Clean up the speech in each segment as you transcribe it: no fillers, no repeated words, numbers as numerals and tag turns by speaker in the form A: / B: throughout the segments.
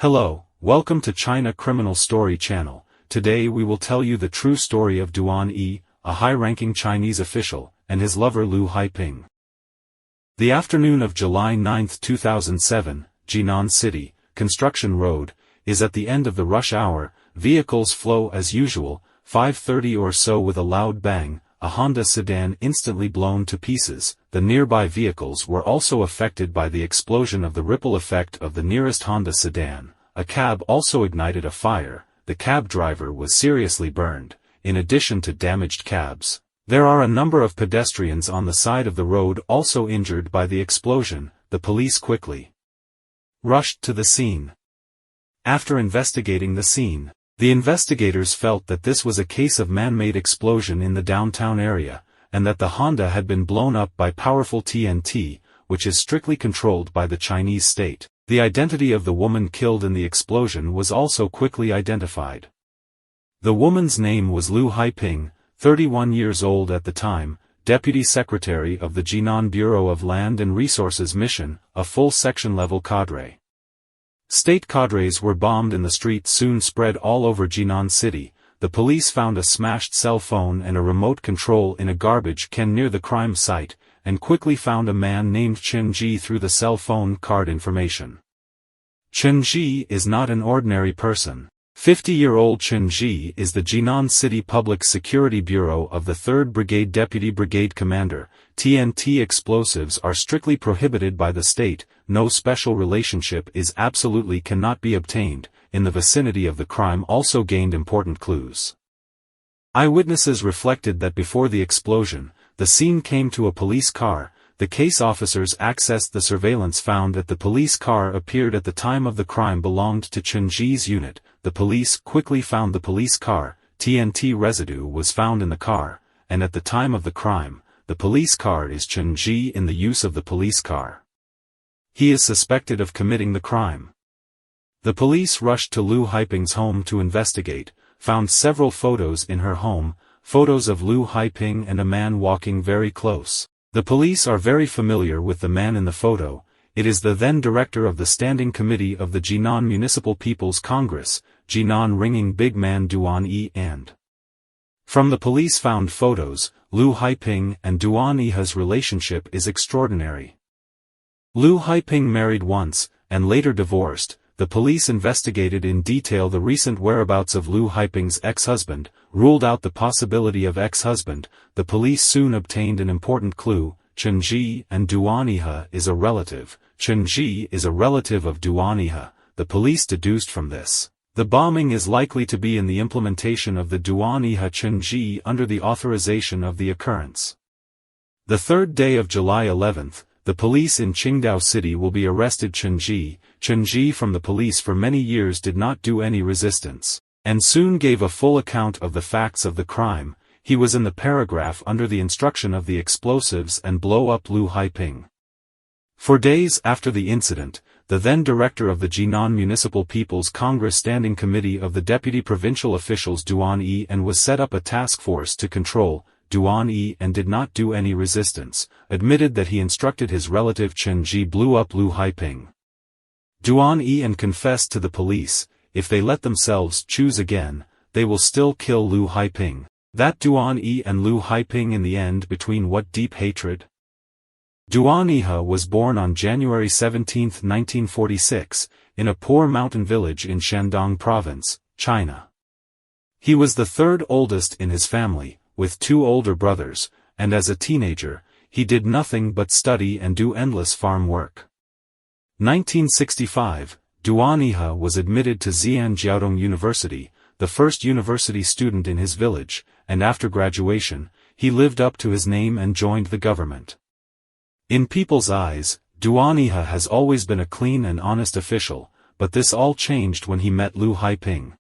A: Hello, welcome to China Criminal Story Channel. Today we will tell you the true story of Duan Yihe, a high-ranking Chinese official, and his lover Liu Haiping. The afternoon of July 9, 2007, Jinan City, Construction Road, is at the end of the rush hour. Vehicles flow as usual. 5:30 or so with a loud bang, a Honda sedan instantly blown to pieces. The nearby vehicles were also affected by the explosion of the ripple effect of the nearest Honda sedan. A cab also ignited a fire. The cab driver was seriously burned, in addition to damaged cabs. There are a number of pedestrians on the side of the road also injured by the explosion. The police quickly rushed to the scene. After investigating the scene, the investigators felt that this was a case of man-made explosion in the downtown area, and that the Honda had been blown up by powerful TNT, which is strictly controlled by the Chinese state. The identity of the woman killed in the explosion was also quickly identified. The woman's name was Liu Haiping, 31 years old at the time, Deputy Secretary of the Jinan Bureau of Land and Resources Mission, a full section-level cadre. State cadres were bombed and the streets soon spread all over Jinan City. The police found a smashed cell phone and a remote control in a garbage can near the crime site, and quickly found a man named Chen Ji through the cell phone card information. Chen Ji is not an ordinary person. 50-year-old Chen Ji is the Jinan City Public Security Bureau of the 3rd Brigade Deputy Brigade Commander. TNT explosives are strictly prohibited by the state. No special relationship cannot be obtained. In the vicinity of the crime also gained important clues. Eyewitnesses reflected that before the explosion, the scene came to a police car. The case officers accessed the surveillance found that the police car appeared at the time of the crime belonged to Chen Ji's unit. The police quickly found the police car. TNT residue was found in the car, and at the time of the crime, the police car is Chen Ji in the use of the police car. He is suspected of committing the crime. The police rushed to Liu Haiping's home to investigate, found several photos in her home, photos of Liu Haiping and a man walking very close. The police are very familiar with the man in the photo. It is the then director of the Standing Committee of the Jinan Municipal People's Congress, Jinan ringing big man Duan Yihe, and from the police found photos, Liu Haiping and Duan Yihe's relationship is extraordinary. Liu Haiping married once, and later divorced. The police investigated in detail the recent whereabouts of Liu Haiping's ex-husband, ruled out the possibility of ex-husband. The police soon obtained an important clue. Chen Ji and Duan Yihe is a relative. Chen Ji is a relative of Duan Yihe. The police deduced from this, the bombing is likely to be in the implementation of the Duan Yihe Chen Ji under the authorization of the occurrence. The third day of July 11th, the police in Qingdao City will be arrested Chen Ji. Chen Ji from the police for many years did not do any resistance, and soon gave a full account of the facts of the crime. He was in the paragraph under the instruction of the explosives and blow up Liu Haiping. For days after the incident, the then director of the Jinan Municipal People's Congress Standing Committee of the Deputy Provincial Officials Duan Yihe and was set up a task force to control Duan Yihe and did not do any resistance, admitted that he instructed his relative Chen Ji blew up Liu Haiping. Duan Yihe and confessed to the police, if they let themselves choose again, they will still kill Liu Haiping. That Duan Yihe and Liu Haiping in the end between what deep hatred? Duan Yihe was born on January 17, 1946, in a poor mountain village in Shandong Province, China. He was the third oldest in his family, with 2 older brothers, and as a teenager, he did nothing but study and do endless farm work. 1965, Duan Yihe was admitted to Zhejiang University, the first university student in his village, and after graduation, he lived up to his name and joined the government. In people's eyes, Duan Yihe has always been a clean and honest official, but this all changed when he met Liu Haiping.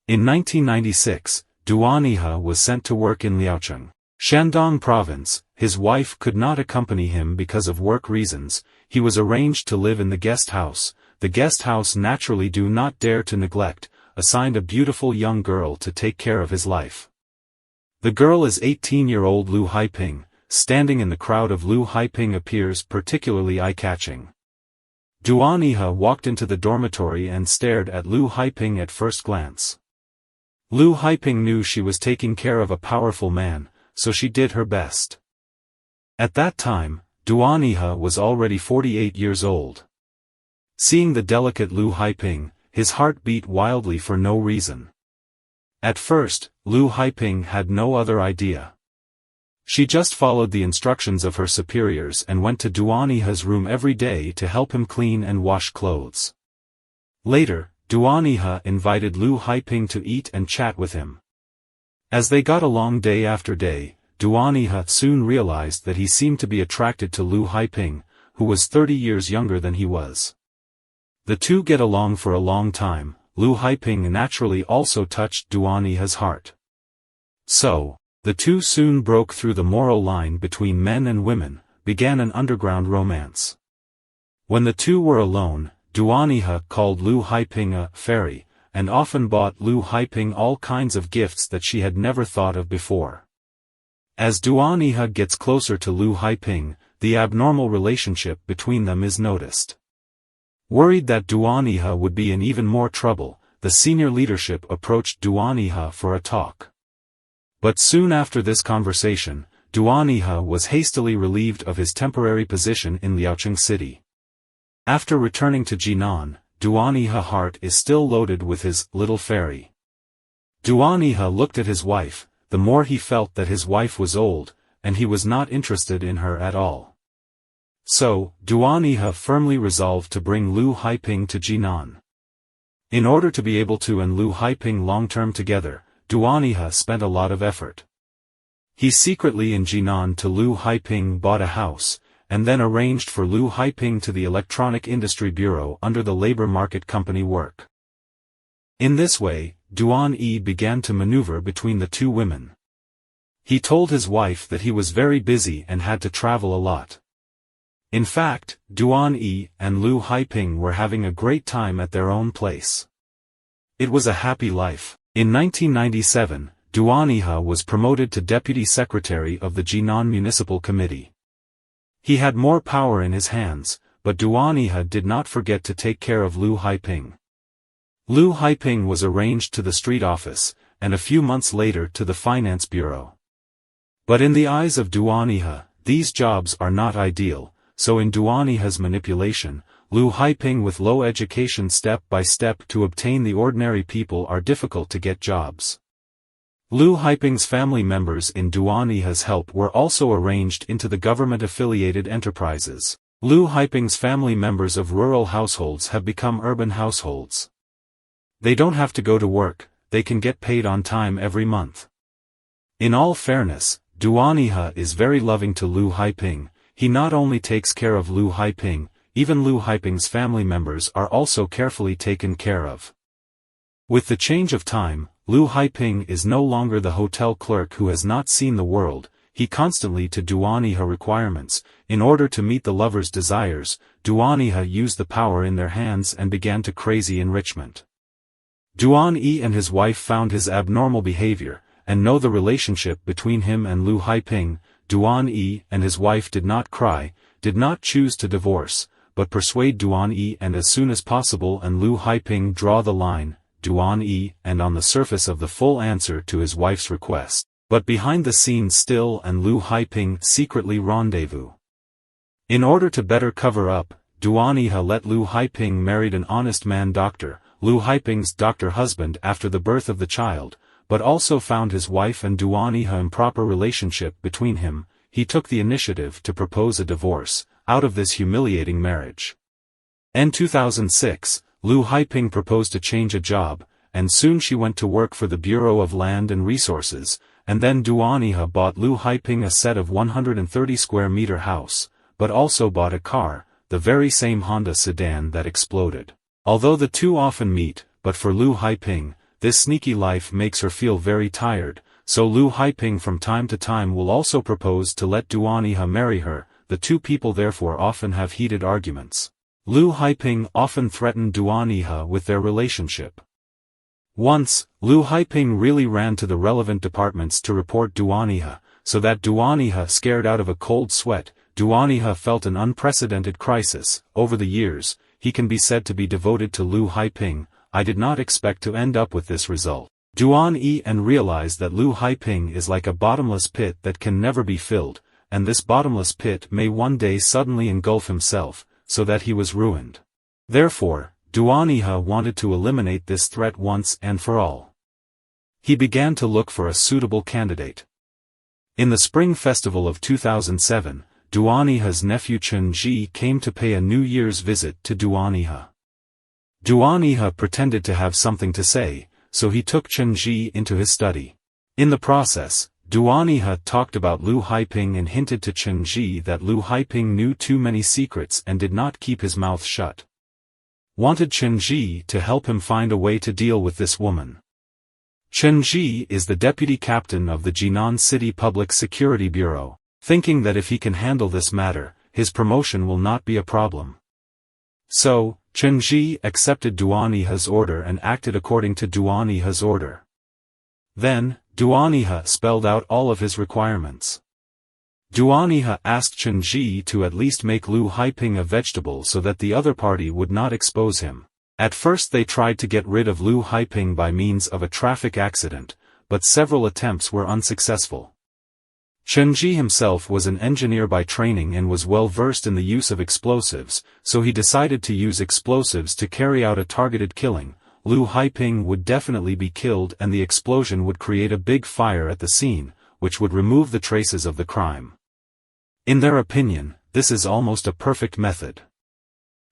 A: In 1996, Duan Yihe was sent to work in Liaocheng, Shandong Province. His wife could not accompany him because of work reasons. He was arranged to live in the guest house. The guest house naturally do not dare to neglect, assigned a beautiful young girl to take care of his life. The girl is 18-year-old Liu Haiping. Standing in the crowd of Liu Haiping appears particularly eye-catching. Duan Yihe walked into the dormitory and stared at Liu Haiping at first glance. Liu Haiping knew she was taking care of a powerful man, so she did her best. At that time, Duan Yihe was already 48 years old. Seeing the delicate Liu Haiping, his heart beat wildly for no reason. At first, Liu Haiping had no other idea. She just followed the instructions of her superiors and went to Duan Yihe's room every day to help him clean and wash clothes. Later, Duan Yihe invited Liu Haiping to eat and chat with him. As they got along day after day, Duan Yihe soon realized that he seemed to be attracted to Liu Haiping, who was 30 years younger than he was. The two get along for a long time. Liu Haiping naturally also touched Duan Yihe's heart. So, the two soon broke through the moral line between men and women, began an underground romance. When the two were alone, Duan Yihe called Liu Haiping a fairy, and often bought Liu Haiping all kinds of gifts that she had never thought of before. As Duan Yihe gets closer to Liu Haiping, the abnormal relationship between them is noticed. Worried that Duan Yihe would be in even more trouble, the senior leadership approached Duan Yihe for a talk. But soon after this conversation, Duan Yihe was hastily relieved of his temporary position in Liaocheng City. After returning to Jinan, Duan Yihe's heart is still loaded with his little fairy. Duan Yihe looked at his wife. The more he felt that his wife was old, and he was not interested in her at all. So, Duan Yihe firmly resolved to bring Liu Haiping to Jinan. In order to be able to and Liu Haiping long-term together, Duan Yihe spent a lot of effort. He secretly in Jinan to Liu Haiping bought a house, and then arranged for Liu Haiping to the Electronic Industry Bureau under the Labor Market Company work. In this way, Duan Yihe began to maneuver between the two women. He told his wife that he was very busy and had to travel a lot. In fact, Duan Yihe and Liu Haiping were having a great time at their own place. It was a happy life. In 1997, Duan Yihe was promoted to Deputy Secretary of the Jinan Municipal Committee. He had more power in his hands, but Duan Yihe did not forget to take care of Liu Haiping. Liu Haiping was arranged to the street office, and a few months later to the Finance Bureau. But in the eyes of Duan Yihe, these jobs are not ideal, so in Duan Yihe's manipulation, Liu Haiping with low education step by step to obtain the ordinary people are difficult to get jobs. Liu Haiping's family members in Duan Yihe's help were also arranged into the government-affiliated enterprises. Liu Haiping's family members of rural households have become urban households. They don't have to go to work, they can get paid on time every month. In all fairness, Duan Yihe is very loving to Liu Haiping. He not only takes care of Liu Haiping, even Liu Haiping's family members are also carefully taken care of. With the change of time, Liu Haiping is no longer the hotel clerk who has not seen the world. He constantly to Duan Yihe requirements. In order to meet the lover's desires, Duan Yihe used the power in their hands and began to crazy enrichment. Duan Yihe and his wife found his abnormal behavior, and know the relationship between him and Liu Haiping. Duan Yihe and his wife did not cry, did not choose to divorce, but persuade Duan Yihe and as soon as possible and Liu Haiping draw the line, Duan Yihe and on the surface of the full answer to his wife's request, but behind the scenes still and Liu Haiping secretly rendezvous. In order to better cover up, Duan Yihe let Liu Haiping married an honest man doctor, Liu Haiping's doctor husband after the birth of the child, but also found his wife and Duan Yihe improper relationship between him. He took the initiative to propose a divorce, out of this humiliating marriage. In 2006, Liu Haiping proposed to change a job, and soon she went to work for the Bureau of Land and Resources, and then Duan Yihe bought Liu Haiping a set of 130 square meter house, but also bought a car, the very same Honda sedan that exploded. Although the two often meet, but for Liu Haiping, this sneaky life makes her feel very tired, so Liu Haiping from time to time will also propose to let Duan Yihe marry her. The two people therefore often have heated arguments. Liu Haiping often threatened Duan Yihe with their relationship. Once, Liu Haiping really ran to the relevant departments to report Duan Yihe, so that Duan Yihe scared out of a cold sweat. Duan Yihe felt an unprecedented crisis. Over the years, he can be said to be devoted to Liu Haiping. I did not expect to end up with this result. Duan Yihe and realized that Liu Haiping is like a bottomless pit that can never be filled, and this bottomless pit may one day suddenly engulf himself, so that he was ruined. Therefore, Duan Yihe wanted to eliminate this threat once and for all. He began to look for a suitable candidate. In the Spring Festival of 2007, Duan Yihe's nephew Chen Ji came to pay a New Year's visit to Duan Yihe. Duan Yihe pretended to have something to say, so he took Chen Ji into his study. In the process, Duan Yihe talked about Liu Haiping and hinted to Chen Ji that Liu Haiping knew too many secrets and did not keep his mouth shut. Wanted Chen Ji to help him find a way to deal with this woman. Chen Ji is the deputy captain of the Jinan City Public Security Bureau, thinking that if he can handle this matter, his promotion will not be a problem. So, Chen Ji accepted Duan Yihe's order and acted according to Duan Yihe's order. Then, Duan Yihe spelled out all of his requirements. Duan Yihe asked Chen Ji to at least make Liu Haiping a vegetable so that the other party would not expose him. At first they tried to get rid of Liu Haiping by means of a traffic accident, but several attempts were unsuccessful. Chen Ji himself was an engineer by training and was well versed in the use of explosives, so he decided to use explosives to carry out a targeted killing. Liu Haiping would definitely be killed and the explosion would create a big fire at the scene, which would remove the traces of the crime. In their opinion, this is almost a perfect method.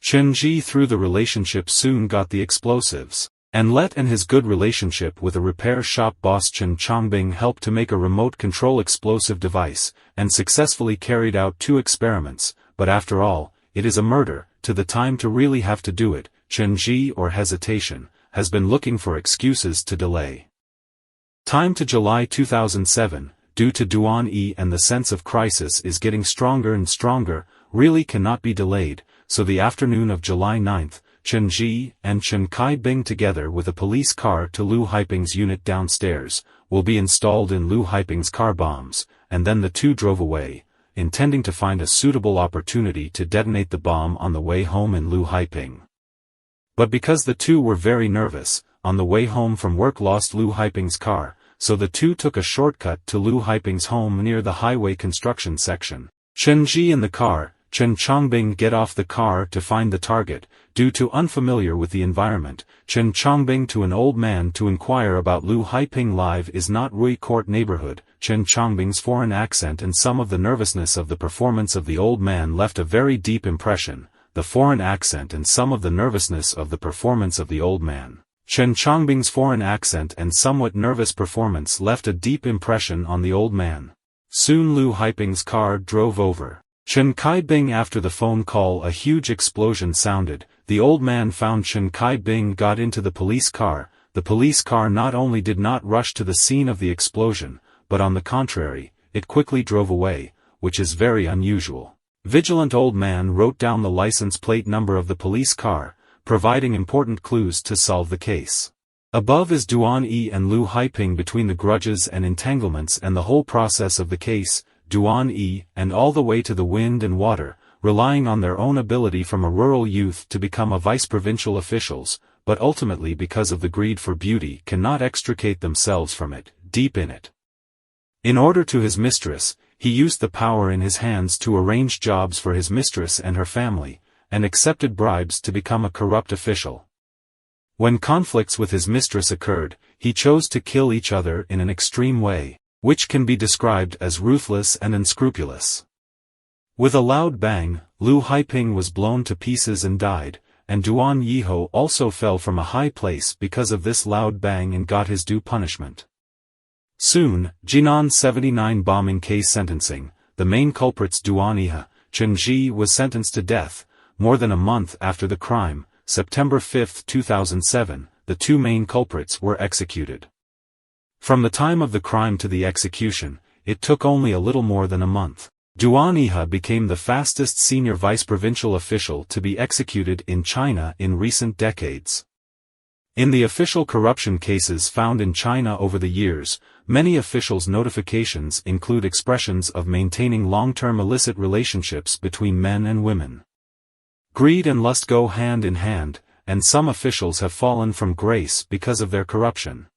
A: Chen Ji through the relationship soon got the explosives, and Let and his good relationship with a repair shop boss Chen Chongbing helped to make a remote control explosive device, and successfully carried out 2 experiments, but after all, it is a murder, to the time to really have to do it, Chen Ji or hesitation, has been looking for excuses to delay. Time to July 2007, due to Duan Yihe and the sense of crisis is getting stronger and stronger, really cannot be delayed. So the afternoon of July 9th, Chen Ji and Chen Kai-bing together with a police car to Liu Haiping's unit downstairs, will be installed in Liu Haiping's car bombs, and then the two drove away, intending to find a suitable opportunity to detonate the bomb on the way home in Liu Haiping. But because the two were very nervous, on the way home from work lost Liu Haiping's car, so the two took a shortcut to Liu Haiping's home near the highway construction section. Chen Ji in the car, Chen Chongbing get off the car to find the target. Due to unfamiliar with the environment, Chen Chongbing to an old man to inquire about Liu Haiping live is not Rui Court neighborhood. Chen Chongbing's foreign accent and some of the nervousness of the performance of the old man left a very deep impression. The foreign accent and some of the nervousness of the performance of the old man. Chen Chongbing's foreign accent and somewhat nervous performance left a deep impression on the old man. Soon Liu Haiping's car drove over. Chen Kai-bing after the phone call a huge explosion sounded. The old man found Chen Kai-bing got into the police car. The police car not only did not rush to the scene of the explosion, but on the contrary, it quickly drove away, which is very unusual. Vigilant old man wrote down the license plate number of the police car, providing important clues to solve the case. Above is Duan Yihe and Liu Haiping between the grudges and entanglements and the whole process of the case. Duan Yihe, and all the way to the wind and water, relying on their own ability from a rural youth to become a vice-provincial officials, but ultimately because of the greed for beauty cannot extricate themselves from it, deep in it. In order to his mistress, he used the power in his hands to arrange jobs for his mistress and her family, and accepted bribes to become a corrupt official. When conflicts with his mistress occurred, he chose to kill each other in an extreme way, which can be described as ruthless and unscrupulous. With a loud bang, Liu Haiping was blown to pieces and died, and Duan Yihe also fell from a high place because of this loud bang and got his due punishment. Soon, Jinan 79 bombing case sentencing, the main culprits Duan Yihe, Chen Ji was sentenced to death. More than a month after the crime, September 5, 2007, the two main culprits were executed. From the time of the crime to the execution, it took only a little more than a month. Duan Yihe became the fastest senior vice-provincial official to be executed in China in recent decades. In the official corruption cases found in China over the years, many officials' notifications include expressions of maintaining long-term illicit relationships between men and women. Greed and lust go hand in hand, and some officials have fallen from grace because of their corruption.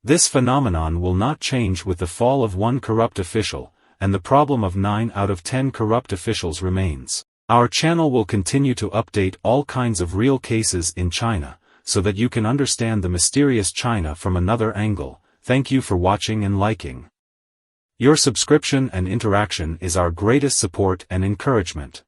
A: This phenomenon will not change with the fall of one corrupt official, and the problem of 9 out of 10 corrupt officials remains. Our channel will continue to update all kinds of real cases in China, so that you can understand the mysterious China from another angle. Thank you for watching and liking. Your subscription and interaction is our greatest support and encouragement.